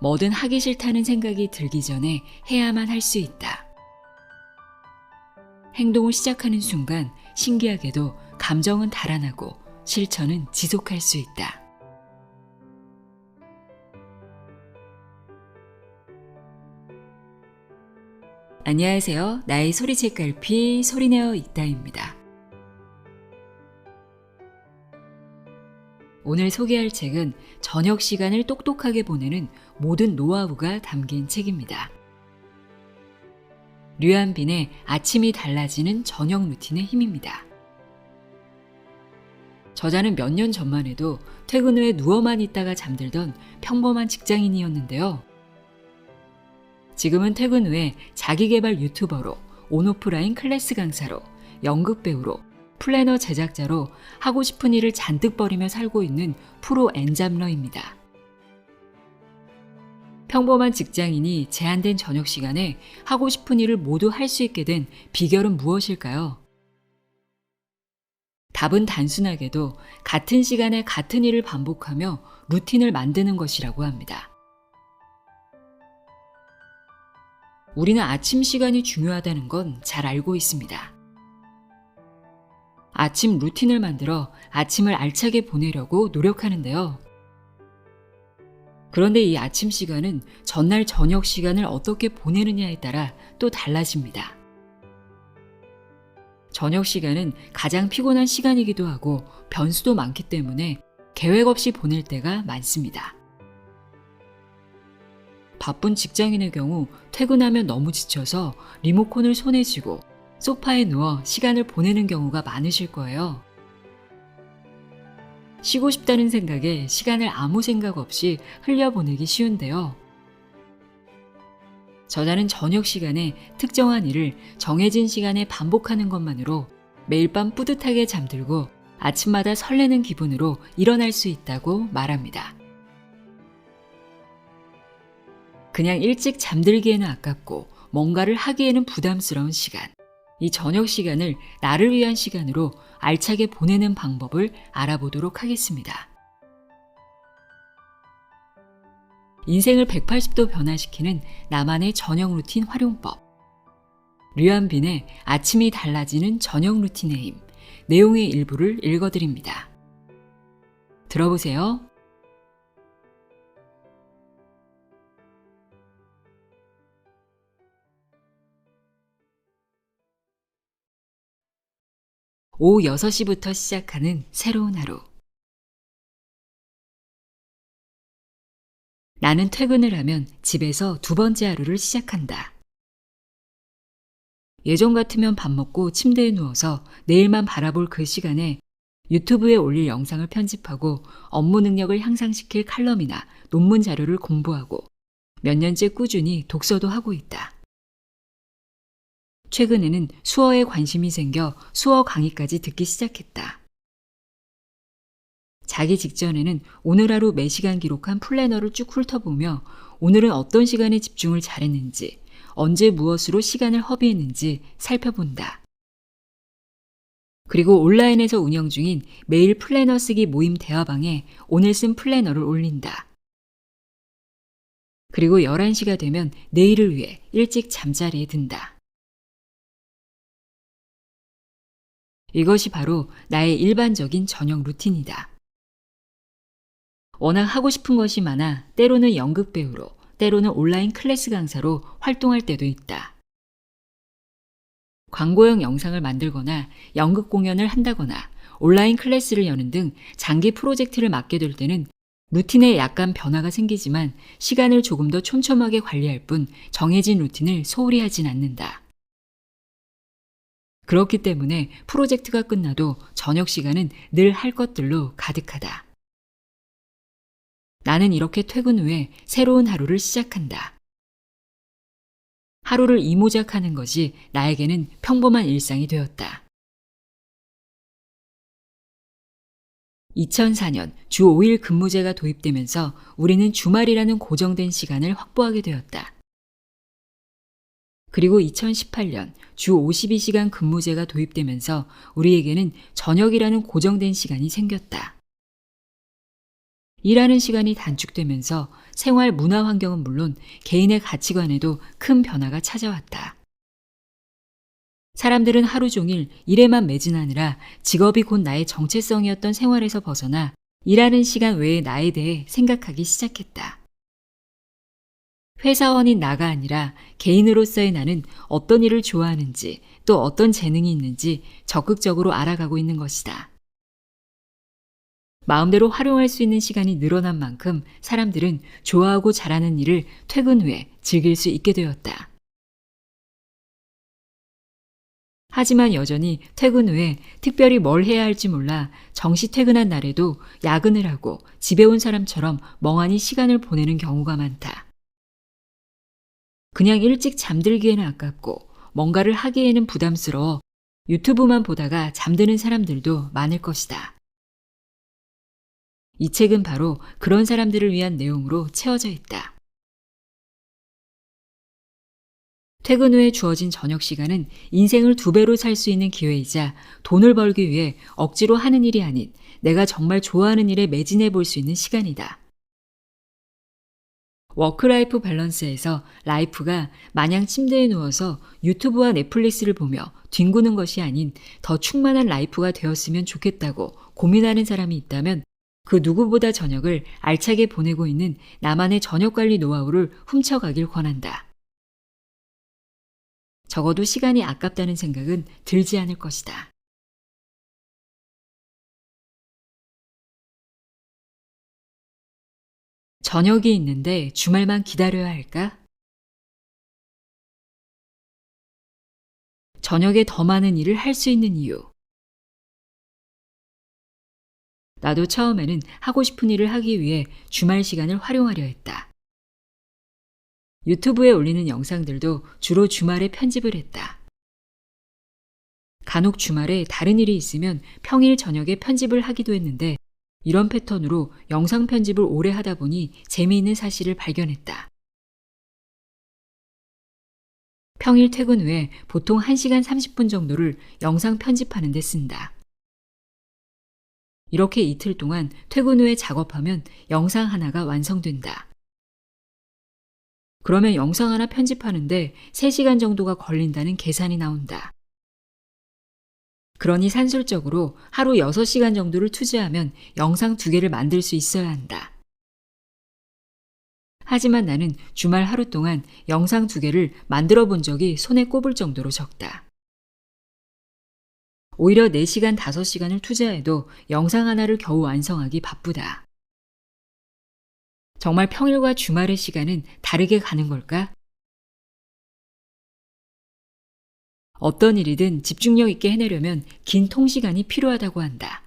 뭐든 하기 싫다는 생각이 들기 전에 해야만 할 수 있다. 행동을 시작하는 순간 신기하게도 감정은 달아나고 실천은 지속할 수 있다. 안녕하세요. 나의 소리책 갈피 소리내어 읽다입니다. 오늘 소개할 책은 저녁 시간을 똑똑하게 보내는 모든 노하우가 담긴 책입니다. 류한빈의 아침이 달라지는 저녁 루틴의 힘입니다. 저자는 몇 년 전만 해도 퇴근 후에 누워만 있다가 잠들던 평범한 직장인이었는데요. 지금은 퇴근 후에 자기계발 유튜버로, 온오프라인 클래스 강사로, 연극 배우로, 플래너 제작자로 하고 싶은 일을 잔뜩 벌이며 살고 있는 프로 엔잡러입니다. 평범한 직장인이 제한된 저녁 시간에 하고 싶은 일을 모두 할 수 있게 된 비결은 무엇일까요? 답은 단순하게도 같은 시간에 같은 일을 반복하며 루틴을 만드는 것이라고 합니다. 우리는 아침 시간이 중요하다는 건 잘 알고 있습니다. 아침 루틴을 만들어 아침을 알차게 보내려고 노력하는데요. 그런데 이 아침 시간은 전날 저녁 시간을 어떻게 보내느냐에 따라 또 달라집니다. 저녁 시간은 가장 피곤한 시간이기도 하고 변수도 많기 때문에 계획 없이 보낼 때가 많습니다. 바쁜 직장인의 경우 퇴근하면 너무 지쳐서 리모컨을 손에 쥐고 소파에 누워 시간을 보내는 경우가 많으실 거예요. 쉬고 싶다는 생각에 시간을 아무 생각 없이 흘려보내기 쉬운데요. 저자는 저녁 시간에 특정한 일을 정해진 시간에 반복하는 것만으로 매일 밤 뿌듯하게 잠들고 아침마다 설레는 기분으로 일어날 수 있다고 말합니다. 그냥 일찍 잠들기에는 아깝고 뭔가를 하기에는 부담스러운 시간. 이 저녁 시간을 나를 위한 시간으로 알차게 보내는 방법을 알아보도록 하겠습니다. 인생을 180도 변화시키는 나만의 저녁 루틴 활용법. 류한빈의 아침이 달라지는 저녁 루틴의 힘. 내용의 일부를 읽어드립니다. 들어보세요. 오후 6시부터 시작하는 새로운 하루. 나는 퇴근을 하면 집에서 두 번째 하루를 시작한다. 예전 같으면 밥 먹고 침대에 누워서 내일만 바라볼 그 시간에 유튜브에 올릴 영상을 편집하고 업무 능력을 향상시킬 칼럼이나 논문 자료를 공부하고 몇 년째 꾸준히 독서도 하고 있다. 최근에는 수어에 관심이 생겨 수어 강의까지 듣기 시작했다. 자기 직전에는 오늘 하루 매시간 기록한 플래너를 쭉 훑어보며 오늘은 어떤 시간에 집중을 잘했는지, 언제 무엇으로 시간을 허비했는지 살펴본다. 그리고 온라인에서 운영 중인 매일 플래너 쓰기 모임 대화방에 오늘 쓴 플래너를 올린다. 그리고 11시가 되면 내일을 위해 일찍 잠자리에 든다. 이것이 바로 나의 일반적인 저녁 루틴이다. 워낙 하고 싶은 것이 많아 때로는 연극 배우로, 때로는 온라인 클래스 강사로 활동할 때도 있다. 광고형 영상을 만들거나 연극 공연을 한다거나 온라인 클래스를 여는 등 장기 프로젝트를 맡게 될 때는 루틴에 약간 변화가 생기지만 시간을 조금 더 촘촘하게 관리할 뿐 정해진 루틴을 소홀히 하진 않는다. 그렇기 때문에 프로젝트가 끝나도 저녁 시간은 늘 할 것들로 가득하다. 나는 이렇게 퇴근 후에 새로운 하루를 시작한다. 하루를 이모작하는 것이 나에게는 평범한 일상이 되었다. 2004년 주 5일 근무제가 도입되면서 우리는 주말이라는 고정된 시간을 확보하게 되었다. 그리고 2018년 주 52시간 근무제가 도입되면서 우리에게는 저녁이라는 고정된 시간이 생겼다. 일하는 시간이 단축되면서 생활 문화 환경은 물론 개인의 가치관에도 큰 변화가 찾아왔다. 사람들은 하루 종일 일에만 매진하느라 직업이 곧 나의 정체성이었던 생활에서 벗어나 일하는 시간 외의 나에 대해 생각하기 시작했다. 회사원인 나가 아니라 개인으로서의 나는 어떤 일을 좋아하는지 또 어떤 재능이 있는지 적극적으로 알아가고 있는 것이다. 마음대로 활용할 수 있는 시간이 늘어난 만큼 사람들은 좋아하고 잘하는 일을 퇴근 후에 즐길 수 있게 되었다. 하지만 여전히 퇴근 후에 특별히 뭘 해야 할지 몰라 정시 퇴근한 날에도 야근을 하고 집에 온 사람처럼 멍하니 시간을 보내는 경우가 많다. 그냥 일찍 잠들기에는 아깝고 뭔가를 하기에는 부담스러워 유튜브만 보다가 잠드는 사람들도 많을 것이다. 이 책은 바로 그런 사람들을 위한 내용으로 채워져 있다. 퇴근 후에 주어진 저녁 시간은 인생을 2배로 살 수 있는 기회이자 돈을 벌기 위해 억지로 하는 일이 아닌 내가 정말 좋아하는 일에 매진해 볼 수 있는 시간이다. 워크라이프 밸런스에서 라이프가 마냥 침대에 누워서 유튜브와 넷플릭스를 보며 뒹구는 것이 아닌 더 충만한 라이프가 되었으면 좋겠다고 고민하는 사람이 있다면 그 누구보다 저녁을 알차게 보내고 있는 나만의 저녁 관리 노하우를 훔쳐가길 권한다. 적어도 시간이 아깝다는 생각은 들지 않을 것이다. 저녁이 있는데 주말만 기다려야 할까? 저녁에 더 많은 일을 할 수 있는 이유. 나도 처음에는 하고 싶은 일을 하기 위해 주말 시간을 활용하려 했다. 유튜브에 올리는 영상들도 주로 주말에 편집을 했다. 간혹 주말에 다른 일이 있으면 평일 저녁에 편집을 하기도 했는데 이런 패턴으로 영상 편집을 오래 하다 보니 재미있는 사실을 발견했다. 평일 퇴근 후에 보통 1시간 30분 정도를 영상 편집하는 데 쓴다. 이렇게 이틀 동안 퇴근 후에 작업하면 영상 하나가 완성된다. 그러면 영상 하나 편집하는데 3시간 정도가 걸린다는 계산이 나온다. 그러니 산술적으로 하루 6시간 정도를 투자하면 영상 2개를 만들 수 있어야 한다. 하지만 나는 주말 하루 동안 영상 2개를 만들어 본 적이 손에 꼽을 정도로 적다. 오히려 4시간, 5시간을 투자해도 영상 하나를 겨우 완성하기 바쁘다. 정말 평일과 주말의 시간은 다르게 가는 걸까? 어떤 일이든 집중력 있게 해내려면 긴 통시간이 필요하다고 한다.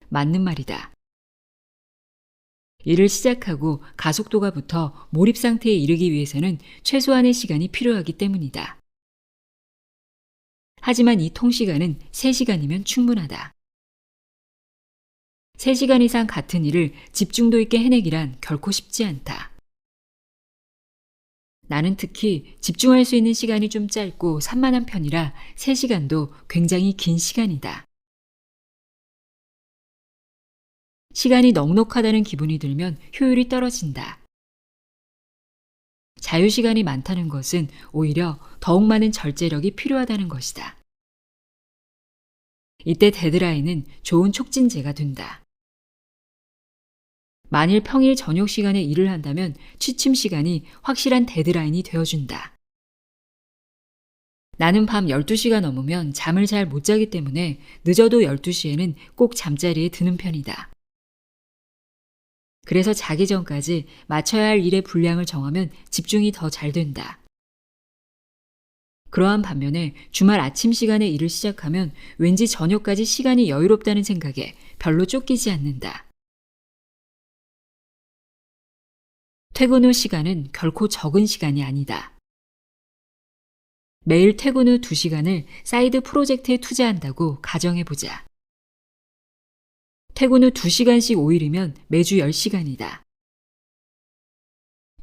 맞는 말이다. 일을 시작하고 가속도가 붙어 몰입 상태에 이르기 위해서는 최소한의 시간이 필요하기 때문이다. 하지만 이 통시간은 3시간이면 충분하다. 3시간 이상 같은 일을 집중도 있게 해내기란 결코 쉽지 않다. 나는 특히 집중할 수 있는 시간이 좀 짧고 산만한 편이라 3시간도 굉장히 긴 시간이다. 시간이 넉넉하다는 기분이 들면 효율이 떨어진다. 자유시간이 많다는 것은 오히려 더욱 많은 절제력이 필요하다는 것이다. 이때 데드라인은 좋은 촉진제가 된다. 만일 평일 저녁 시간에 일을 한다면 취침 시간이 확실한 데드라인이 되어준다. 나는 밤 12시가 넘으면 잠을 잘 못 자기 때문에 늦어도 12시에는 꼭 잠자리에 드는 편이다. 그래서 자기 전까지 마쳐야 할 일의 분량을 정하면 집중이 더 잘 된다. 그러한 반면에 주말 아침 시간에 일을 시작하면 왠지 저녁까지 시간이 여유롭다는 생각에 별로 쫓기지 않는다. 퇴근 후 시간은 결코 적은 시간이 아니다. 매일 퇴근 후 2시간을 사이드 프로젝트에 투자한다고 가정해보자. 퇴근 후 2시간씩 5일이면 매주 10시간이다.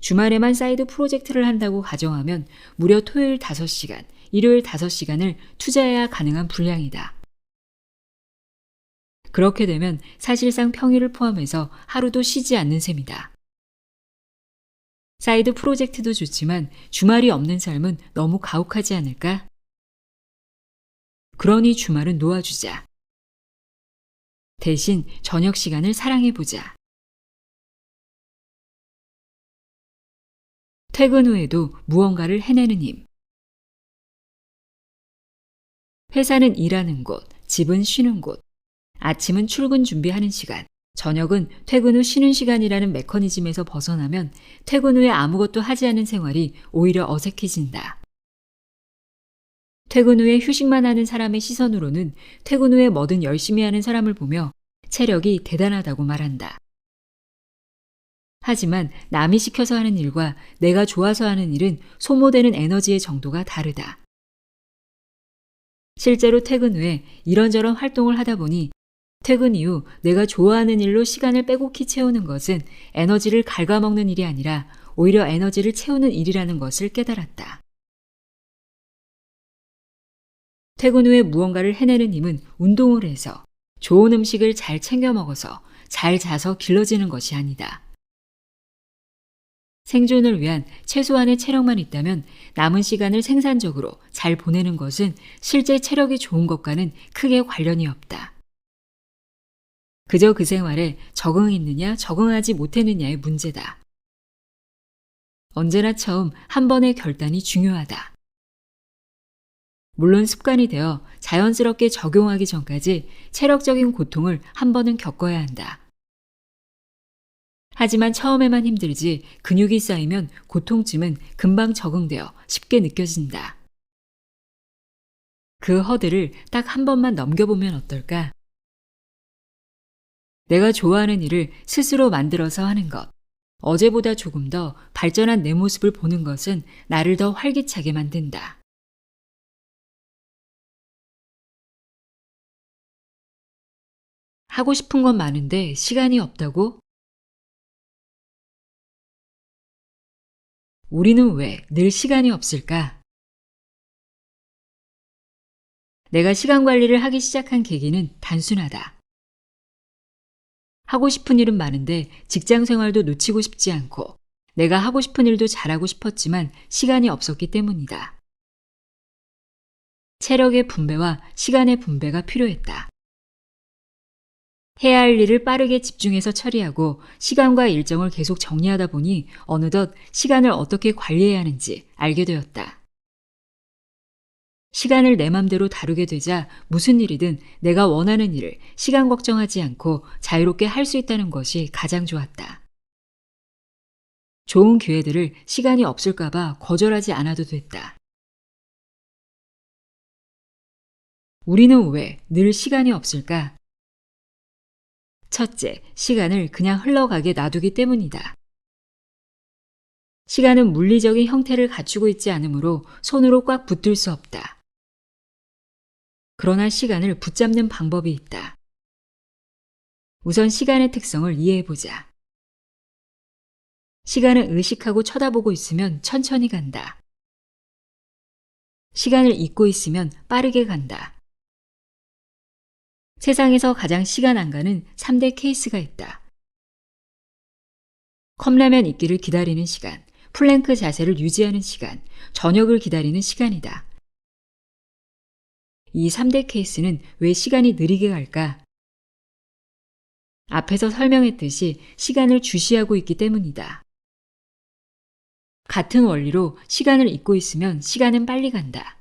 주말에만 사이드 프로젝트를 한다고 가정하면 무려 토요일 5시간, 일요일 5시간을 투자해야 가능한 분량이다. 그렇게 되면 사실상 평일을 포함해서 하루도 쉬지 않는 셈이다. 사이드 프로젝트도 좋지만 주말이 없는 삶은 너무 가혹하지 않을까? 그러니 주말은 놓아주자. 대신 저녁 시간을 사랑해보자. 퇴근 후에도 무언가를 해내는 힘. 회사는 일하는 곳, 집은 쉬는 곳. 아침은 출근 준비하는 시간, 저녁은 퇴근 후 쉬는 시간이라는 메커니즘에서 벗어나면 퇴근 후에 아무것도 하지 않은 생활이 오히려 어색해진다. 퇴근 후에 휴식만 하는 사람의 시선으로는 퇴근 후에 뭐든 열심히 하는 사람을 보며 체력이 대단하다고 말한다. 하지만 남이 시켜서 하는 일과 내가 좋아서 하는 일은 소모되는 에너지의 정도가 다르다. 실제로 퇴근 후에 이런저런 활동을 하다 보니 퇴근 이후 내가 좋아하는 일로 시간을 빼곡히 채우는 것은 에너지를 갉아먹는 일이 아니라 오히려 에너지를 채우는 일이라는 것을 깨달았다. 퇴근 후에 무언가를 해내는 힘은 운동을 해서 좋은 음식을 잘 챙겨 먹어서 잘 자서 길러지는 것이 아니다. 생존을 위한 최소한의 체력만 있다면 남은 시간을 생산적으로 잘 보내는 것은 실제 체력이 좋은 것과는 크게 관련이 없다. 그저 그 생활에 적응했느냐 적응하지 못했느냐의 문제다. 언제나 처음 한 번의 결단이 중요하다. 물론 습관이 되어 자연스럽게 적용하기 전까지 체력적인 고통을 한 번은 겪어야 한다. 하지만 처음에만 힘들지 근육이 쌓이면 고통쯤은 금방 적응되어 쉽게 느껴진다. 그 허들을 딱 한 번만 넘겨보면 어떨까? 내가 좋아하는 일을 스스로 만들어서 하는 것. 어제보다 조금 더 발전한 내 모습을 보는 것은 나를 더 활기차게 만든다. 하고 싶은 건 많은데 시간이 없다고? 우리는 왜 늘 시간이 없을까? 내가 시간 관리를 하기 시작한 계기는 단순하다. 하고 싶은 일은 많은데 직장 생활도 놓치고 싶지 않고 내가 하고 싶은 일도 잘하고 싶었지만 시간이 없었기 때문이다. 체력의 분배와 시간의 분배가 필요했다. 해야 할 일을 빠르게 집중해서 처리하고 시간과 일정을 계속 정리하다 보니 어느덧 시간을 어떻게 관리해야 하는지 알게 되었다. 시간을 내 맘대로 다루게 되자 무슨 일이든 내가 원하는 일을 시간 걱정하지 않고 자유롭게 할 수 있다는 것이 가장 좋았다. 좋은 기회들을 시간이 없을까봐 거절하지 않아도 됐다. 우리는 왜 늘 시간이 없을까? 첫째, 시간을 그냥 흘러가게 놔두기 때문이다. 시간은 물리적인 형태를 갖추고 있지 않으므로 손으로 꽉 붙들 수 없다. 그러나 시간을 붙잡는 방법이 있다. 우선 시간의 특성을 이해해보자. 시간을 의식하고 쳐다보고 있으면 천천히 간다. 시간을 잊고 있으면 빠르게 간다. 세상에서 가장 시간 안 가는 3대 케이스가 있다. 컵라면 익기를 기다리는 시간, 플랭크 자세를 유지하는 시간, 저녁을 기다리는 시간이다. 이 3대 케이스는 왜 시간이 느리게 갈까? 앞에서 설명했듯이 시간을 주시하고 있기 때문이다. 같은 원리로 시간을 잊고 있으면 시간은 빨리 간다.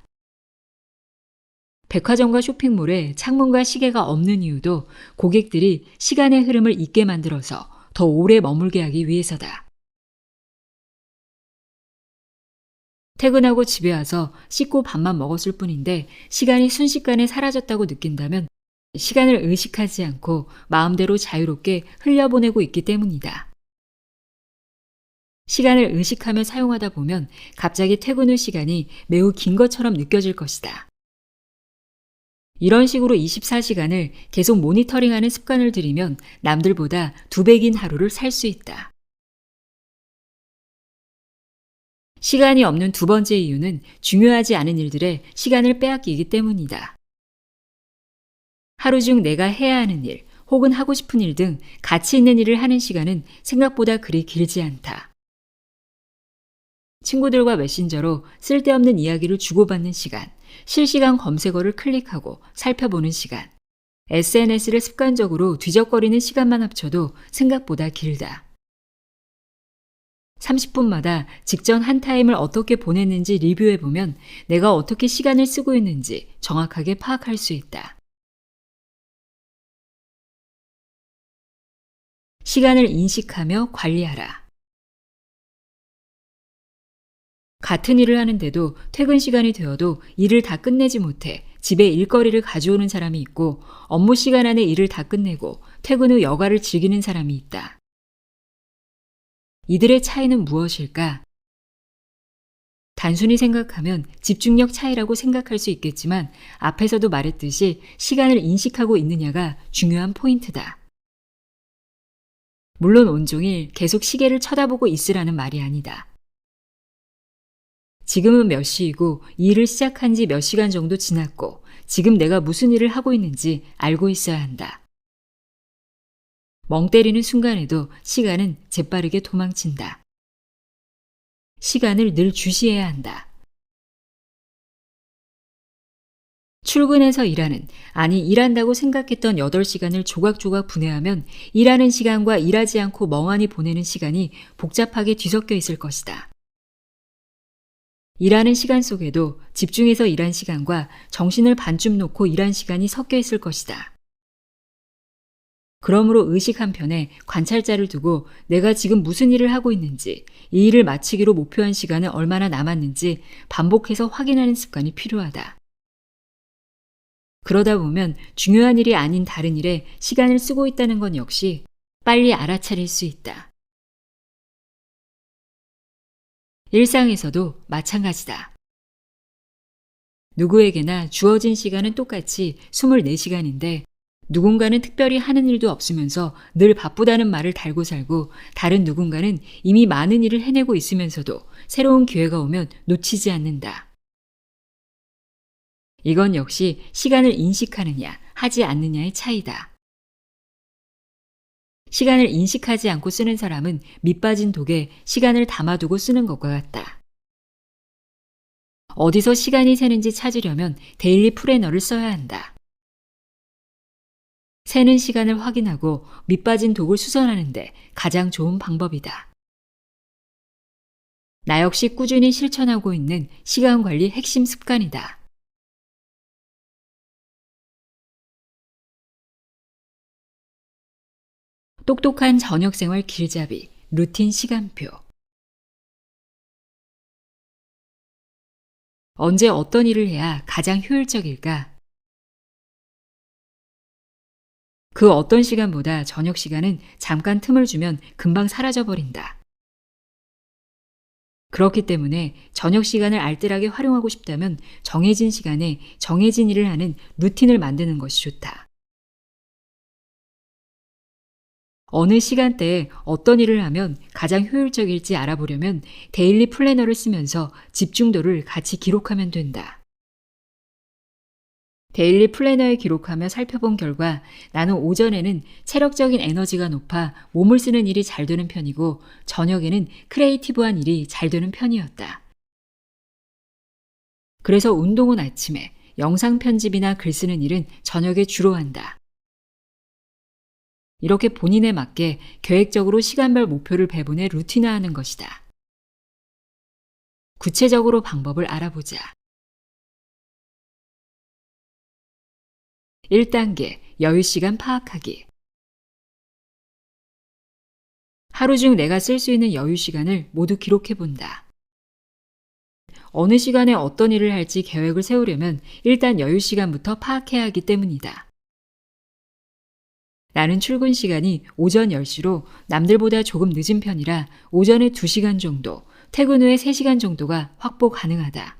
백화점과 쇼핑몰에 창문과 시계가 없는 이유도 고객들이 시간의 흐름을 잊게 만들어서 더 오래 머물게 하기 위해서다. 퇴근하고 집에 와서 씻고 밥만 먹었을 뿐인데 시간이 순식간에 사라졌다고 느낀다면 시간을 의식하지 않고 마음대로 자유롭게 흘려보내고 있기 때문이다. 시간을 의식하며 사용하다 보면 갑자기 퇴근 후 시간이 매우 긴 것처럼 느껴질 것이다. 이런 식으로 24시간을 계속 모니터링하는 습관을 들이면 남들보다 2배 긴 하루를 살 수 있다. 시간이 없는 두 번째 이유는 중요하지 않은 일들에 시간을 빼앗기기 때문이다. 하루 중 내가 해야 하는 일 혹은 하고 싶은 일 등 가치 있는 일을 하는 시간은 생각보다 그리 길지 않다. 친구들과 메신저로 쓸데없는 이야기를 주고받는 시간, 실시간 검색어를 클릭하고 살펴보는 시간, SNS를 습관적으로 뒤적거리는 시간만 합쳐도 생각보다 길다. 30분마다 직전 한 타임을 어떻게 보냈는지 리뷰해보면 내가 어떻게 시간을 쓰고 있는지 정확하게 파악할 수 있다. 시간을 인식하며 관리하라. 같은 일을 하는데도 퇴근 시간이 되어도 일을 다 끝내지 못해 집에 일거리를 가져오는 사람이 있고 업무 시간 안에 일을 다 끝내고 퇴근 후 여가를 즐기는 사람이 있다. 이들의 차이는 무엇일까? 단순히 생각하면 집중력 차이라고 생각할 수 있겠지만 앞에서도 말했듯이 시간을 인식하고 있느냐가 중요한 포인트다. 물론 온종일 계속 시계를 쳐다보고 있으라는 말이 아니다. 지금은 몇 시이고 이 일을 시작한 지 몇 시간 정도 지났고 지금 내가 무슨 일을 하고 있는지 알고 있어야 한다. 멍 때리는 순간에도 시간은 재빠르게 도망친다. 시간을 늘 주시해야 한다. 출근해서 일하는, 아니 일한다고 생각했던 8시간을 조각조각 분해하면 일하는 시간과 일하지 않고 멍하니 보내는 시간이 복잡하게 뒤섞여 있을 것이다. 일하는 시간 속에도 집중해서 일한 시간과 정신을 반쯤 놓고 일한 시간이 섞여 있을 것이다. 그러므로 의식 한편에 관찰자를 두고 내가 지금 무슨 일을 하고 있는지, 이 일을 마치기로 목표한 시간은 얼마나 남았는지 반복해서 확인하는 습관이 필요하다. 그러다 보면 중요한 일이 아닌 다른 일에 시간을 쓰고 있다는 건 역시 빨리 알아차릴 수 있다. 일상에서도 마찬가지다. 누구에게나 주어진 시간은 똑같이 24시간인데 누군가는 특별히 하는 일도 없으면서 늘 바쁘다는 말을 달고 살고 다른 누군가는 이미 많은 일을 해내고 있으면서도 새로운 기회가 오면 놓치지 않는다. 이건 역시 시간을 인식하느냐, 하지 않느냐의 차이다. 시간을 인식하지 않고 쓰는 사람은 밑빠진 독에 시간을 담아두고 쓰는 것과 같다. 어디서 시간이 새는지 찾으려면 데일리 플래너를 써야 한다. 새는 시간을 확인하고 밑빠진 독을 수선하는데 가장 좋은 방법이다. 나 역시 꾸준히 실천하고 있는 시간 관리 핵심 습관이다. 똑똑한 저녁생활 길잡이, 루틴 시간표. 언제 어떤 일을 해야 가장 효율적일까? 그 어떤 시간보다 저녁 시간은 잠깐 틈을 주면 금방 사라져버린다. 그렇기 때문에 저녁 시간을 알뜰하게 활용하고 싶다면 정해진 시간에 정해진 일을 하는 루틴을 만드는 것이 좋다. 어느 시간대에 어떤 일을 하면 가장 효율적일지 알아보려면 데일리 플래너를 쓰면서 집중도를 같이 기록하면 된다. 데일리 플래너에 기록하며 살펴본 결과 나는 오전에는 체력적인 에너지가 높아 몸을 쓰는 일이 잘 되는 편이고 저녁에는 크리에이티브한 일이 잘 되는 편이었다. 그래서 운동은 아침에, 영상 편집이나 글 쓰는 일은 저녁에 주로 한다. 이렇게 본인에 맞게 계획적으로 시간별 목표를 배분해 루틴화하는 것이다. 구체적으로 방법을 알아보자. 1단계, 여유시간 파악하기. 하루 중 내가 쓸 수 있는 여유시간을 모두 기록해본다. 어느 시간에 어떤 일을 할지 계획을 세우려면 일단 여유시간부터 파악해야 하기 때문이다. 나는 출근 시간이 오전 10시로 남들보다 조금 늦은 편이라 오전에 2시간 정도, 퇴근 후에 3시간 정도가 확보 가능하다.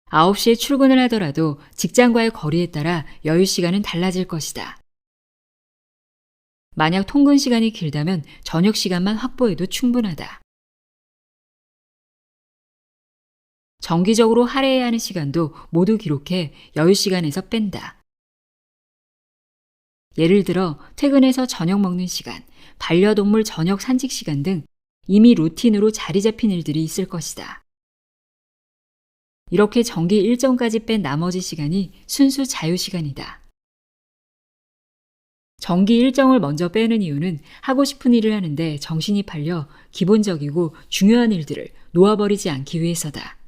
9시에 출근을 하더라도 직장과의 거리에 따라 여유 시간은 달라질 것이다. 만약 통근 시간이 길다면 저녁 시간만 확보해도 충분하다. 정기적으로 할애해야 하는 시간도 모두 기록해 여유 시간에서 뺀다. 예를 들어 퇴근해서 저녁 먹는 시간, 반려동물 저녁 산책 시간 등 이미 루틴으로 자리 잡힌 일들이 있을 것이다. 이렇게 정기 일정까지 뺀 나머지 시간이 순수 자유 시간이다. 정기 일정을 먼저 빼는 이유는 하고 싶은 일을 하는데 정신이 팔려 기본적이고 중요한 일들을 놓아버리지 않기 위해서다.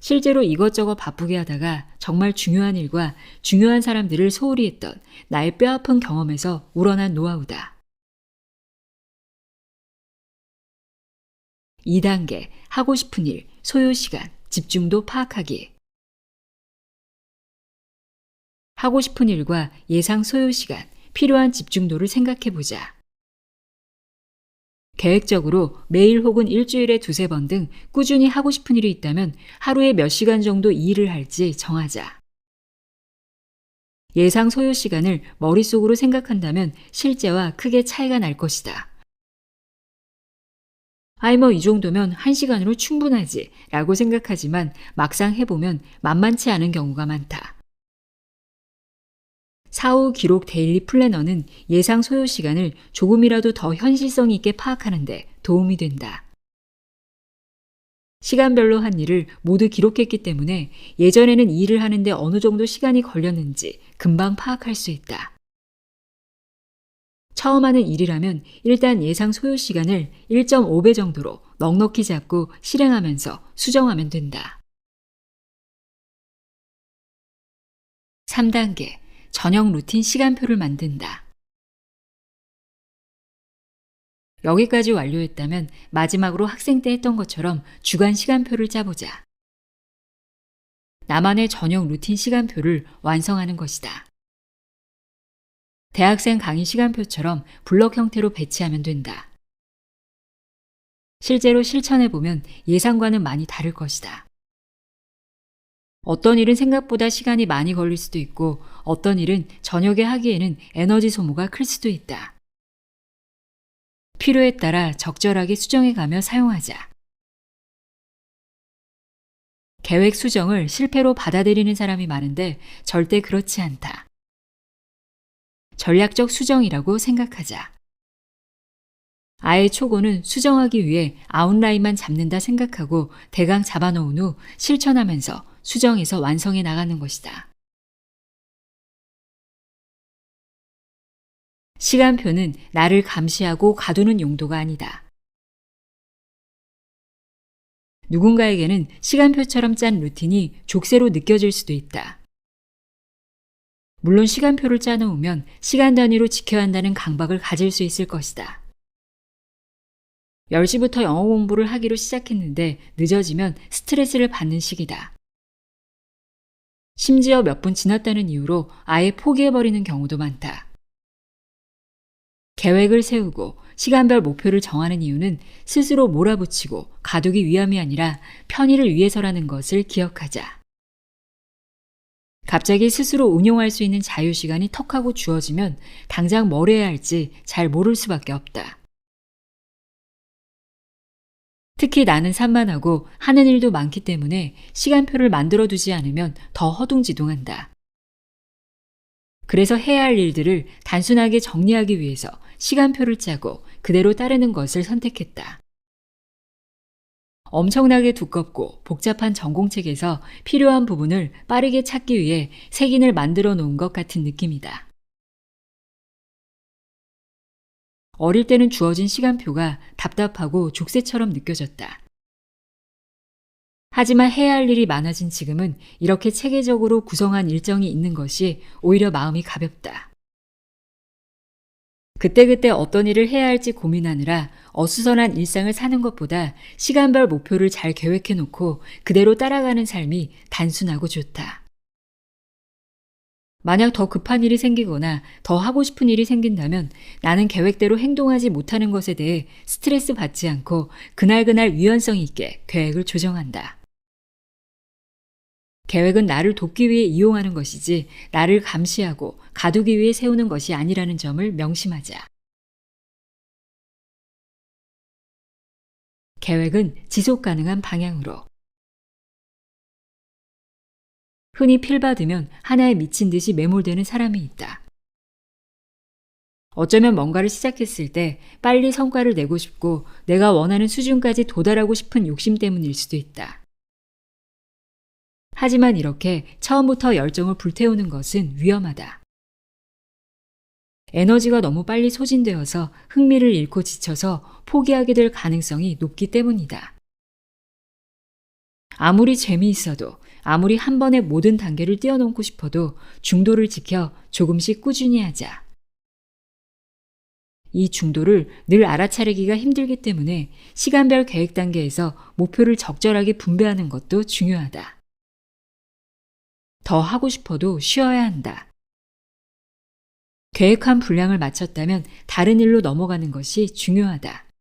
실제로 이것저것 바쁘게 하다가 정말 중요한 일과 중요한 사람들을 소홀히 했던 나의 뼈아픈 경험에서 우러난 노하우다. 2단계, 하고 싶은 일, 소요 시간, 집중도 파악하기. 하고 싶은 일과 예상 소요 시간, 필요한 집중도를 생각해 보자. 계획적으로 매일 혹은 일주일에 두세 번 등 꾸준히 하고 싶은 일이 있다면 하루에 몇 시간 정도 이 일을 할지 정하자. 예상 소요 시간을 머릿속으로 생각한다면 실제와 크게 차이가 날 것이다. 아이 이 정도면 1시간으로 충분하지 라고 생각하지만 막상 해보면 만만치 않은 경우가 많다. 사후 기록 데일리 플래너는 예상 소요 시간을 조금이라도 더 현실성 있게 파악하는 데 도움이 된다. 시간별로 한 일을 모두 기록했기 때문에 예전에는 이 일을 하는데 어느 정도 시간이 걸렸는지 금방 파악할 수 있다. 처음 하는 일이라면 일단 예상 소요 시간을 1.5배 정도로 넉넉히 잡고 실행하면서 수정하면 된다. 3단계, 저녁 루틴 시간표를 만든다. 여기까지 완료했다면 마지막으로 학생 때 했던 것처럼 주간 시간표를 짜보자. 나만의 저녁 루틴 시간표를 완성하는 것이다. 대학생 강의 시간표처럼 블록 형태로 배치하면 된다. 실제로 실천해보면 예상과는 많이 다를 것이다. 어떤 일은 생각보다 시간이 많이 걸릴 수도 있고 어떤 일은 저녁에 하기에는 에너지 소모가 클 수도 있다. 필요에 따라 적절하게 수정해가며 사용하자. 계획 수정을 실패로 받아들이는 사람이 많은데 절대 그렇지 않다. 전략적 수정이라고 생각하자. 아예 초고는 수정하기 위해 아웃라인만 잡는다 생각하고 대강 잡아놓은 후 실천하면서 수정해서 완성해 나가는 것이다. 시간표는 나를 감시하고 가두는 용도가 아니다. 누군가에게는 시간표처럼 짠 루틴이 족쇄로 느껴질 수도 있다. 물론 시간표를 짜놓으면 시간 단위로 지켜야 한다는 강박을 가질 수 있을 것이다. 10시부터 영어 공부를 하기로 시작했는데 늦어지면 스트레스를 받는 시기다. 심지어 몇 분 지났다는 이유로 아예 포기해버리는 경우도 많다. 계획을 세우고 시간별 목표를 정하는 이유는 스스로 몰아붙이고 가두기 위함이 아니라 편의를 위해서라는 것을 기억하자. 갑자기 스스로 운용할 수 있는 자유시간이 턱하고 주어지면 당장 뭘 해야 할지 잘 모를 수밖에 없다. 특히 나는 산만하고 하는 일도 많기 때문에 시간표를 만들어두지 않으면 더 허둥지둥한다. 그래서 해야 할 일들을 단순하게 정리하기 위해서 시간표를 짜고 그대로 따르는 것을 선택했다. 엄청나게 두껍고 복잡한 전공책에서 필요한 부분을 빠르게 찾기 위해 색인을 만들어 놓은 것 같은 느낌이다. 어릴 때는 주어진 시간표가 답답하고 족쇄처럼 느껴졌다. 하지만 해야 할 일이 많아진 지금은 이렇게 체계적으로 구성한 일정이 있는 것이 오히려 마음이 가볍다. 그때그때 어떤 일을 해야 할지 고민하느라 어수선한 일상을 사는 것보다 시간별 목표를 잘 계획해 놓고 그대로 따라가는 삶이 단순하고 좋다. 만약 더 급한 일이 생기거나 더 하고 싶은 일이 생긴다면 나는 계획대로 행동하지 못하는 것에 대해 스트레스 받지 않고 그날그날 유연성 있게 계획을 조정한다. 계획은 나를 돕기 위해 이용하는 것이지 나를 감시하고 가두기 위해 세우는 것이 아니라는 점을 명심하자. 계획은 지속 가능한 방향으로. 흔히 필 받으면 하나에 미친 듯이 매몰되는 사람이 있다. 어쩌면 뭔가를 시작했을 때 빨리 성과를 내고 싶고 내가 원하는 수준까지 도달하고 싶은 욕심 때문일 수도 있다. 하지만 이렇게 처음부터 열정을 불태우는 것은 위험하다. 에너지가 너무 빨리 소진되어서 흥미를 잃고 지쳐서 포기하게 될 가능성이 높기 때문이다. 아무리 재미있어도, 아무리 한 번에 모든 단계를 뛰어넘고 싶어도 중도를 지켜 조금씩 꾸준히 하자. 이 중도를 늘 알아차리기가 힘들기 때문에 시간별 계획 단계에서 목표를 적절하게 분배하는 것도 중요하다. 더 하고 싶어도 쉬어야 한다. 계획한 분량을 마쳤다면 다른 일로 넘어가는 것이 중요하다.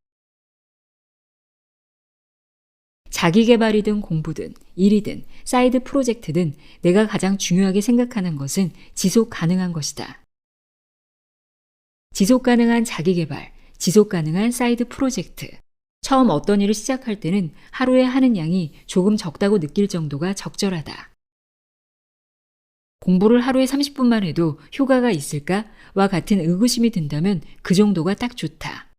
자기계발이든 공부든 일이든 사이드 프로젝트든 내가 가장 중요하게 생각하는 것은 지속 가능한 것이다. 지속 가능한 자기계발, 지속 가능한 사이드 프로젝트. 처음 어떤 일을 시작할 때는 하루에 하는 양이 조금 적다고 느낄 정도가 적절하다. 공부를 하루에 30분만 해도 효과가 있을까?와 같은 의구심이 든다면 그 정도가 딱 좋다.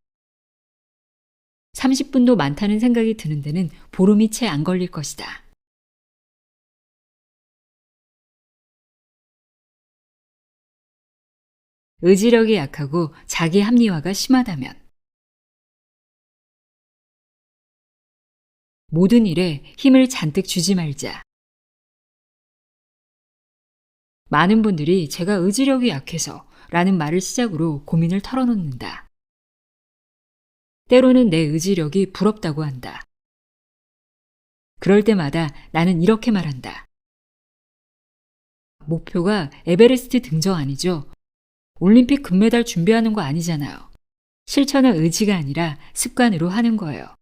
30분도 많다는 생각이 드는 데는 보름이 채 안 걸릴 것이다. 의지력이 약하고 자기 합리화가 심하다면 모든 일에 힘을 잔뜩 주지 말자. 많은 분들이 제가 의지력이 약해서 라는 말을 시작으로 고민을 털어놓는다. 때로는 내 의지력이 부럽다고 한다. 그럴 때마다 나는 이렇게 말한다. 목표가 에베레스트 등정 아니죠? 올림픽 금메달 준비하는 거 아니잖아요. 실천은 의지가 아니라 습관으로 하는 거예요.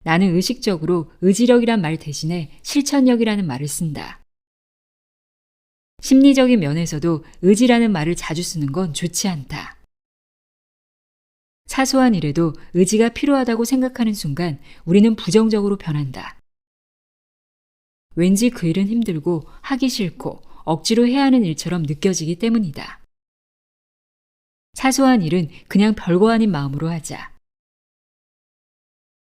나는 의식적으로 의지력이란 말 대신에 실천력이라는 말을 쓴다. 심리적인 면에서도 의지라는 말을 자주 쓰는 건 좋지 않다. 사소한 일에도 의지가 필요하다고 생각하는 순간 우리는 부정적으로 변한다. 왠지 그 일은 힘들고 하기 싫고 억지로 해야 하는 일처럼 느껴지기 때문이다. 사소한 일은 그냥 별거 아닌 마음으로 하자.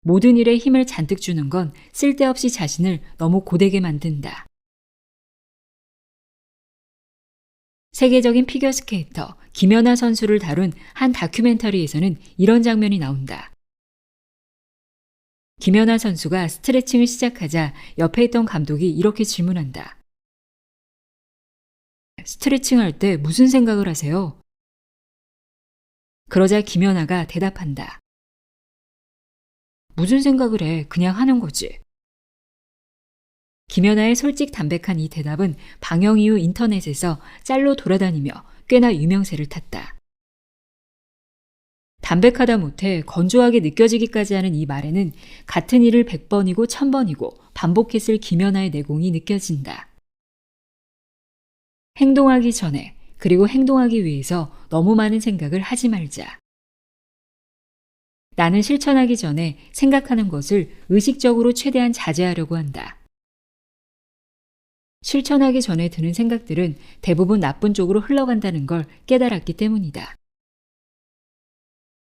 모든 일에 힘을 잔뜩 주는 건 쓸데없이 자신을 너무 고되게 만든다. 세계적인 피겨스케이터 김연아 선수를 다룬 한 다큐멘터리에서는 이런 장면이 나온다. 김연아 선수가 스트레칭을 시작하자 옆에 있던 감독이 이렇게 질문한다. 스트레칭 할 때 무슨 생각을 하세요? 그러자 김연아가 대답한다. 무슨 생각을 해? 그냥 하는 거지. 김연아의 솔직 담백한 이 대답은 방영 이후 인터넷에서 짤로 돌아다니며 꽤나 유명세를 탔다. 담백하다 못해 건조하게 느껴지기까지 하는 이 말에는 같은 일을 100번이고 1000번이고 반복했을 김연아의 내공이 느껴진다. 행동하기 전에 그리고 행동하기 위해서 너무 많은 생각을 하지 말자. 나는 실천하기 전에 생각하는 것을 의식적으로 최대한 자제하려고 한다. 실천하기 전에 드는 생각들은 대부분 나쁜 쪽으로 흘러간다는 걸 깨달았기 때문이다.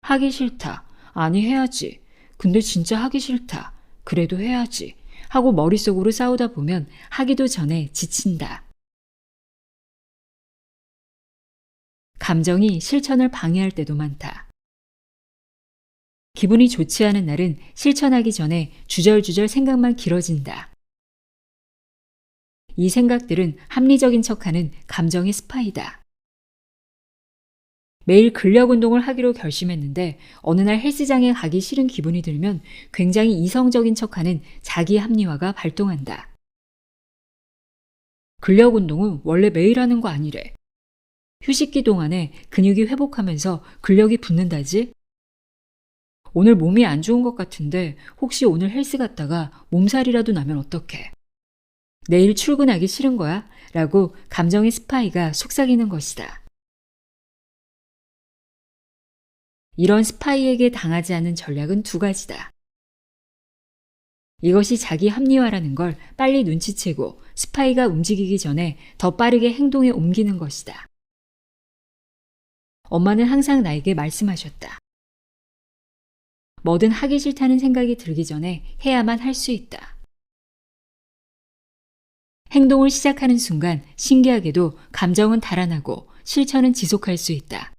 하기 싫다. 아니 해야지. 근데 진짜 하기 싫다. 그래도 해야지. 하고 머릿속으로 싸우다 보면 하기도 전에 지친다. 감정이 실천을 방해할 때도 많다. 기분이 좋지 않은 날은 실천하기 전에 주절주절 생각만 길어진다. 이 생각들은 합리적인 척하는 감정의 스파이다. 매일 근력 운동을 하기로 결심했는데 어느 날 헬스장에 가기 싫은 기분이 들면 굉장히 이성적인 척하는 자기 합리화가 발동한다. 근력 운동은 원래 매일 하는 거 아니래. 휴식기 동안에 근육이 회복하면서 근력이 붙는다지? 오늘 몸이 안 좋은 것 같은데 혹시 오늘 헬스 갔다가 몸살이라도 나면 어떡해? 내일 출근하기 싫은 거야? 라고 감정의 스파이가 속삭이는 것이다. 이런 스파이에게 당하지 않는 전략은 두 가지다. 이것이 자기 합리화라는 걸 빨리 눈치채고 스파이가 움직이기 전에 더 빠르게 행동에 옮기는 것이다. 엄마는 항상 나에게 말씀하셨다. 뭐든 하기 싫다는 생각이 들기 전에 해야만 할 수 있다. 행동을 시작하는 순간 신기하게도 감정은 달아나고 실천은 지속할 수 있다.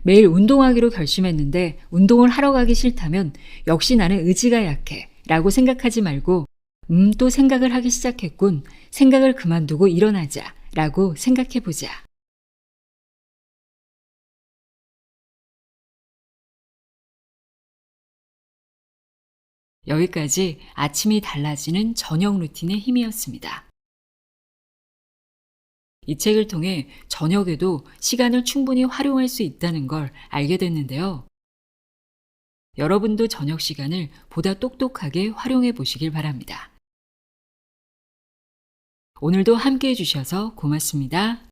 매일 운동하기로 결심했는데 운동을 하러 가기 싫다면 역시 나는 의지가 약해 라고 생각하지 말고 또 생각을 하기 시작했군. 생각을 그만두고 일어나자 라고 생각해 보자. 여기까지 아침이 달라지는 저녁 루틴의 힘이었습니다. 이 책을 통해 저녁에도 시간을 충분히 활용할 수 있다는 걸 알게 됐는데요. 여러분도 저녁 시간을 보다 똑똑하게 활용해 보시길 바랍니다. 오늘도 함께 해주셔서 고맙습니다.